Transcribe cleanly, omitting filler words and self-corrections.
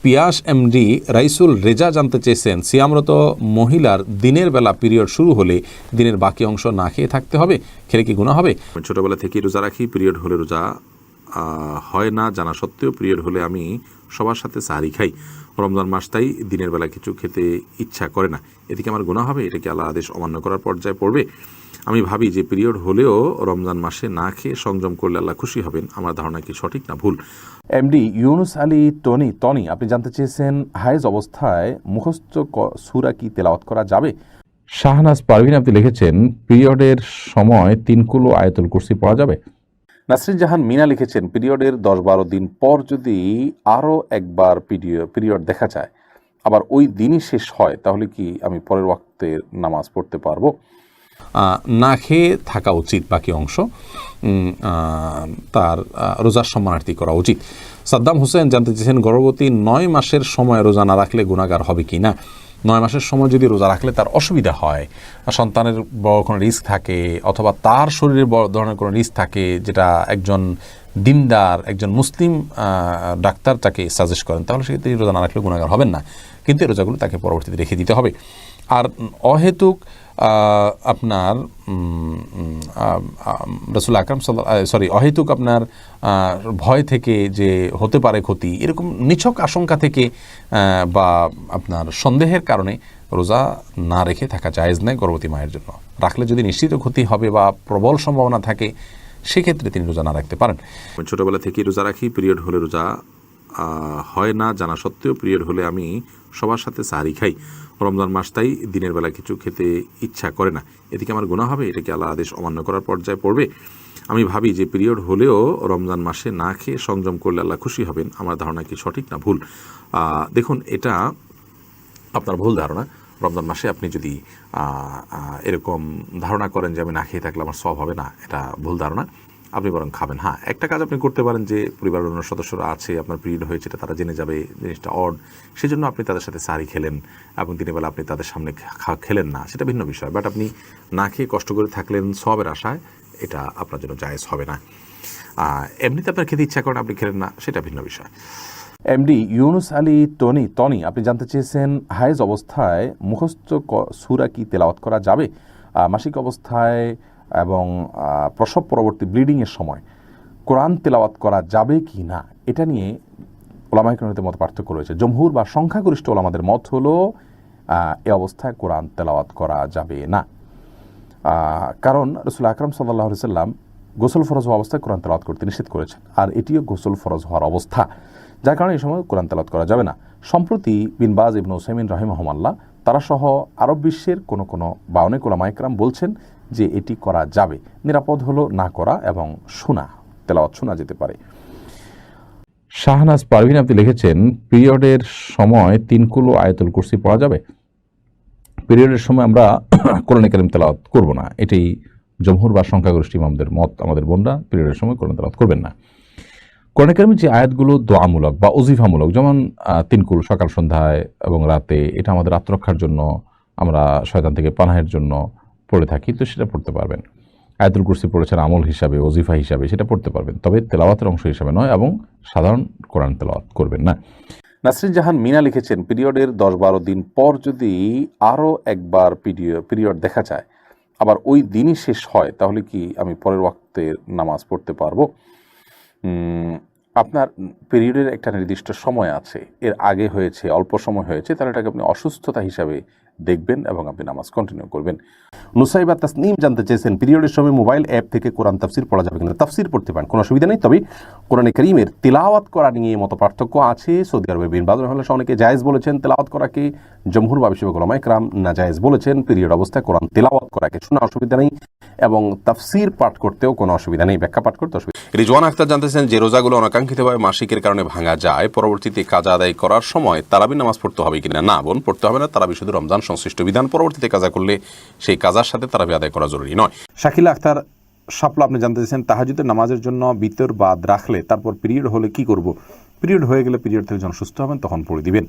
পিয়াস MD Raisul Reza জানতে চেয়েছেন, সিয়ামরত মহিলার দিনের বেলা পিরিয়ড শুরু হলে দিনের বাকি অংশ না খেয়ে থাকতে হবে, খেলে কি গুনাহ হবে? ছোটবেলা থেকে রোজা রাখি, পিরিয়ড হলে রোজা হয় না জানা সত্ত্বেও পিরিয়ড হলে আমি সবার সাথে সাহারি খাই। রমজান মাসটাই দিনের বেলা কিছু খেতে ইচ্ছা করে না, এদিকে আমার গুনাহ হবে? এটা কি আল্লাহর আদেশ অমান্য করার পর্যায়ে পড়বে? আমি ভাবি যে পিরিয়ড হলেও রমজান মাসে না খেয়ে সংযম করলে আল্লাহ খুশি হবেন। আমার ধারণা কি সঠিক না ভুল? এমডি ইউনুস আলী টনি আপনি জানতে চেয়েছেন, হায়েজ অবস্থায় মুখস্থ সূরা কি তেলাওয়াত করা যাবে? শাহনাজ পারভিন আপনি লিখেছেন, পিরিয়ডের সময় 3 কুল আয়াতুল কুরসি পড়া যাবে? নাসরিন জাহান মিনা লিখেছেন, পিরিয়ডের 10-12 দিন পর যদি আরও একবার পিরিয়ড দেখা যায়, আবার ওই দিনই শেষ হয়, তাহলে কি আমি পরের ওয়াক্তের নামাজ পড়তে পারবো? না খেয়ে থাকা উচিত, বাকি অংশ তার রোজার সম্মানার্থী করা উচিত। সাদ্দাম হোসেন জানতে চেয়েছেন, গর্ভবতী 9 মাসের সময় রোজা না রাখলে গুনাহগার হবে কি না? 9 মাসের সময় যদি রোজা রাখলে তার অসুবিধা হয়, সন্তানের বড় কোনো রিস্ক থাকে অথবা তার শরীরের বড় ধরনের কোনো রিস্ক থাকে, যেটা একজন দিনদার একজন মুসলিম ডাক্তার তাকে সাজেস্ট করেন, তাহলে সেক্ষেত্রে রোজা না রাখলে গুনাহগার হবেন না, কিন্তু এই রোজাগুলো তাকে পরবর্তীতে রেখে দিতে হবে। আর অহেতুক আপনার রাসূল আকরাম অহেতুক আপনার ভয় থেকে যে হতে পারে ক্ষতি, এরকম নিছক আশঙ্কা থেকে বা আপনার সন্দেহের কারণে রোজা না রেখে থাকা জায়েজ নয় গর্ভবতী মায়ের জন্য। রাখলে যদি নিশ্চিত ক্ষতি হবে বা প্রবল সম্ভাবনা থাকে, সেক্ষেত্রে তিনি রোজা না রাখতে পারেন। ছোটবেলা থেকে রোজা রাখি, পিরিয়ড হলে রোজা হয় না জানা সত্ত্বেও পিরিয়ড হলে আমি সবার সাথে সাহারি খাই। রমজান মাসটাই দিনের বেলা কিছু খেতে ইচ্ছা করে না, এদিকে আমার গুনাহ হবে? এটা কি আল্লাহর আদেশ অমান্য করার পর্যায়ে পড়বে? আমি ভাবি যে পিরিয়ড হলেও রমজান মাসে না খেয়ে সংযম করলে আল্লাহ খুশি হবেন। আমার ধারণা কি সঠিক না ভুল? দেখুন, এটা আপনার ভুল ধারণা। রমজান মাসে আপনি যদি এরকম ধারণা করেন যে আমি না খেয়ে থাকলে আমার সওয়াব হবে না, এটা ভুল ধারণা। আপনি বরং খাবেন। হ্যাঁ, একটা কাজ আপনি করতে পারেন যে পরিবারের অন্য সদস্যরা আছে, আপনার পিরিয়ড হয়েছে, এটা তারা জেনে যাবে, জিনিসটা অড, সেজন্য আপনি তাদের সাথে সাহারি খেলেন এবং দিনের বেলা আপনি তাদের সামনে খেলেন না, সেটা ভিন্ন বিষয়। বাট আপনি না খেয়ে কষ্ট করে থাকলেন সওয়াবের আশায়, এটা আপনার জন্য জায়েজ হবে না। এমনিতে আপনার খেতে ইচ্ছা করেন, আপনি খেলেন না, সেটা ভিন্ন বিষয়। এমডি ইউনুস আলী টনি আপনি জানতে চেয়েছেন, হায়েজ অবস্থায় মুখস্থ সূরা কি তেলাওয়াত করা যাবে? মাসিক অবস্থায় এবং প্রসব পরবর্তী ব্লিডিংয়ের সময় কোরআন তেলাওয়াত করা যাবে কি না, এটা নিয়ে ওলামায়ে কেরামের মত পার্থক্য রয়েছে। জমহুর বা সংখ্যাগরিষ্ঠ ওলামাদের মত হলো এ অবস্থায় কোরআন তেলাওয়াত করা যাবে না, কারণ রাসূল আকরাম সাল্লাল্লাহু আলাইহি ওয়াসাল্লাম গোসল ফরজ হওয়া অবস্থায় কোরআন তেলাওয়াত করতে নিষেধ করেছেন, আর এটিও গোসল ফরজ হওয়ার অবস্থা, যার কারণে এই সময় কোরআন তেলাওয়াত করা যাবে না। সম্প্রতি বিন বাজ ইবনে উসাইমিন রাহিমাহুল্লাহ তারা সহ আরব বিশ্বের কোনো বা অনেক ওলামায়ে কেরাম বলছেন যে এটি করা যাবে। নিরাপদ হলো না করা এবং তেলাওয়াত শোনা যেতে পারে। শাহনাজ পারভিন আপনি লিখেছেন, পিরিয়ডের সময় 3 কুল আয়াতুল কুরসি পড়া যাবে? পিরিয়ডের সময় আমরা কোরআন কারীম তেলাওয়াত করব না, এটি জমহুর বা সংখ্যাগরিষ্ঠ ইমামদের মত। আমাদের বোনরা পিরিয়ডের সময় কোরআন তেলাওয়াত করবেন না। কোরআন কারীমের যে আয়াতগুলো দোয়ামূলক বা ওজিফামূলক, যেমন 3 কুল সকাল সন্ধ্যায় এবং রাতে, এটা আমাদের আত্মরক্ষার জন্য, আমরা শয়তান থেকে পানাহের জন্য পড়ে থাকি, তো সেটা পড়তে পারবেন। আয়াতুল কুরসি পড়েছেন আমল হিসাবে, ওজিফা হিসাবে, সেটা পড়তে পারবেন, তবে তেলাওয়াতের অংশ হিসাবে নয়, এবং সাধারণ কোরআন তেলাওয়াত করবেন না। নাসরিন জাহান মিনা লিখেছেন, পিরিয়ডের 10-12 দিন পর যদি আরও একবার পিরিয়ড দেখা যায়, আবার ওই দিনই শেষ হয়, তাহলে কি আমি পরের ওয়াক্তের নামাজ পড়তে পারবো? আপনার পিরিয়ডের একটা নির্দিষ্ট সময় আছে, এর আগে হয়েছে, অল্প সময় হয়েছে, তাহলে এটাকে আপনি অসুস্থতা হিসাবে দেখবেন এবং আপনি নামাজ কন্টিনিউ করবেন। নুসাইবা তাসনিম জানতে চেয়েছেন, পিরিয়ডের সময় মোবাইল অ্যাপ থেকে কোরআন তাফসির পড়া যাবে কিনা? তাফসির পড়তে পারেন, কোনো অসুবিধা নেই, তবে কোরআনে কারীমের তিলাওয়াত করা নিয়ে মত পার্থক্য আছে। সৌদি আরবের বিন বাজ রাহিমাহুল্লাহ অনেকে জায়েজ বলেছেন তিলাওয়াত করাকে, জমহুর বা বেশিরভাগ ওলামায়ে কেরাম নাজায়েজ বলেছেন। পিরিয়ড অবস্থায় কোরআন তিলাওয়াত করাকে শোনা অসুবিধা নেই এবং তাফসির পাঠ করতেও কোনো অসুবিধা নেই, ব্যাখ্যা পাঠ করতে অসুবিধা। রিজওয়ান আখতার জানতেছেন, যে রোজাগুলো অনাকাঙ্ক্ষিতভাবে মাসিকের কারণে ভাঙা যায়, পরবর্তীতে কাজা আদায় করার সময় তারাবি নামাজ পড়তে হবে কিনা? না বোন, পড়তে হবে না। তারাবি শুধু রমজান সংশ্লিষ্ট বিধান, পরবর্তীতে কাজা করলে সেই কাজার সাথে তারাবি আদায় করা জরুরি নয়। শাকিলা আখতার শাপলা আপনি জানতে চেয়েছেন, তাহাজ্জুদের নামাজের জন্য বিতর বাদ রাখলে তারপর পিরিয়ড হলে কি করব? পিরিয়ড হয়ে গেলে পিরিয়ড থেকে যখন সুস্থ হবেন তখন পড়ে দিবেন।